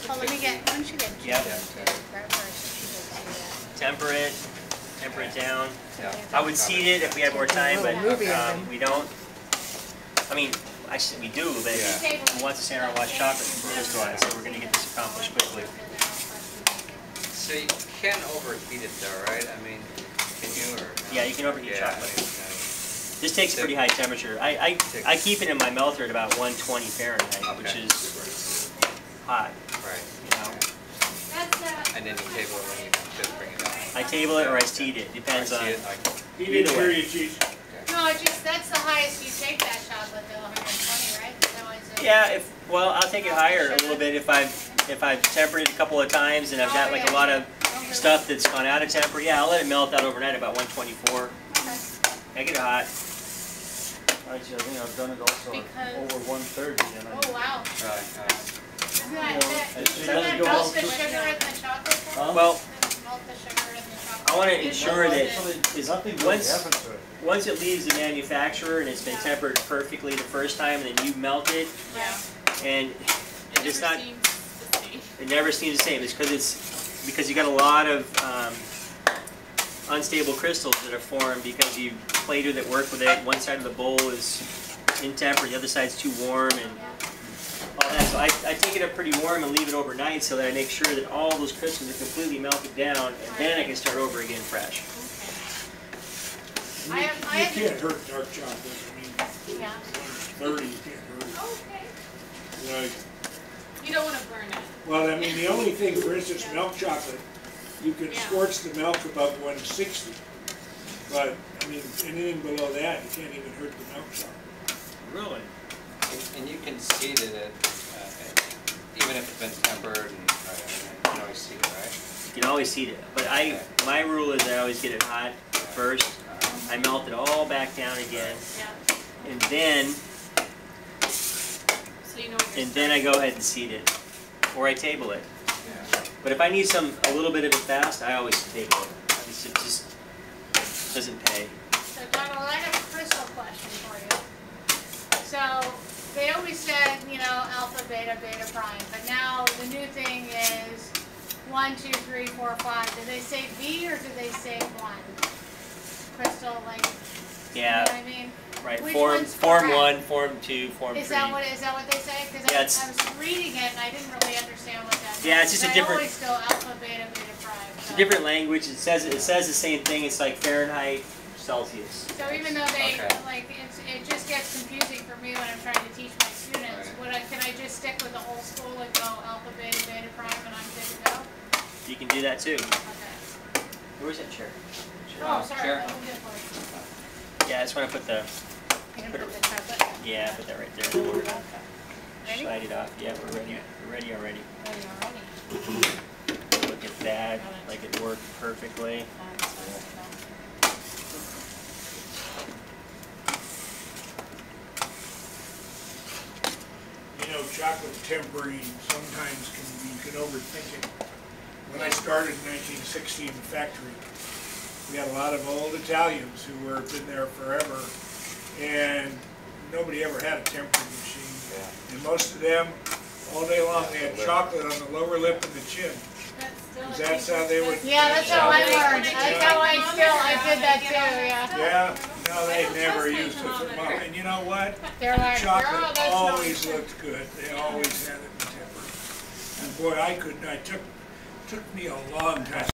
Oh, let me get, why don't you get Yep. grab her so she can see Temper it down. Yeah. I would seed it if we had more time, but we don't. I mean, actually we do, but who wants to stand around and watch chocolate crystallize? So we're going to get this accomplished quickly. So you can overheat it though, right? I mean, can you? Or no? Yeah, you can overheat chocolate. This takes a pretty high temperature. I keep it in my melter at about 120 Fahrenheit, which is hot. Right. You know. And then you table it when you just bring it out. I table it or I seed it. Depends on. Either way. Cheese. No, that's the highest you take that chocolate though, 120, right? Yeah, well, I'll take it higher a little bit if I've tempered it a couple of times and I've got like a lot of stuff that's gone out of temper. Yeah, I'll let it melt out overnight about 124. I get it hot. I think I've done it also over 130. Oh wow. Right. Doesn't that melt the sugar in the chocolate? Well, Melt the sugar in the chocolate. I want to ensure that once it leaves the manufacturer and it's been tempered perfectly the first time, and then you melt it, and it's not. It never seems the same. It's because you got a lot of unstable crystals that are formed because you played with it, worked with it. One side of the bowl is in temper, the other side's too warm, and all that. So I take it up pretty warm and leave it overnight so that I make sure that all those crystals are completely melted down, and then I can start over again fresh. You can't hurt dark chocolate. I mean, 130 you can't hurt it. Okay. You don't want to burn it. Well, I mean, the only thing, for instance, milk chocolate, you can scorch the milk above 160. But, I mean, anything below that, you can't even hurt the milk chocolate. Really? And you can seed it, even if it's been tempered, and you can always seed it, right? You can always seed it. But my rule is I always get it hot first. I melt it all back down again. And then I go ahead and seed it. Or I table it. But if I need a little bit of it fast, I always table it. It just doesn't pay. So Donald, I have a crystal question for you. So they always said, you know, alpha, beta, beta prime, but now the new thing is 1, 2, 3, 4, 5. Do they say V or do they say 1? Crystal, like, you know what I mean? Right. Which Form one's 1, Form 2, Form 3. Is that what they say? Because I was reading it and I didn't really understand what that meant. Yeah, it's just a different. I always go alpha, beta, beta prime. It's a different language. It says the same thing. It's like Fahrenheit, Celsius. So even though they it just gets confusing for me when I'm trying to teach my students. Can I just stick with the whole school and go alpha, beta, beta prime, and I'm good to go? You can do that too. Okay. Where's that chair? Oh, sorry. Chair. Yeah, I just want to put the. Put the chocolate. Yeah, put that right there. Ready? Slide it off. Yeah, we're ready. We're ready already. Ready already. Look at that. Like it worked perfectly. You know, chocolate tempering sometimes you can overthink it. When I started in 1960 in the factory, we had a lot of old Italians who were been there forever, and nobody ever had a tempering machine. And most of them, all day long, they had chocolate on the lower lip and the chin. Because that's how they would. Yeah, that's how I learned. That's how I did that too. Yeah. No, they never used it for mom. And you know what? Chocolate always looked good. They always had it in temper. And boy, I couldn't. Took me a long time.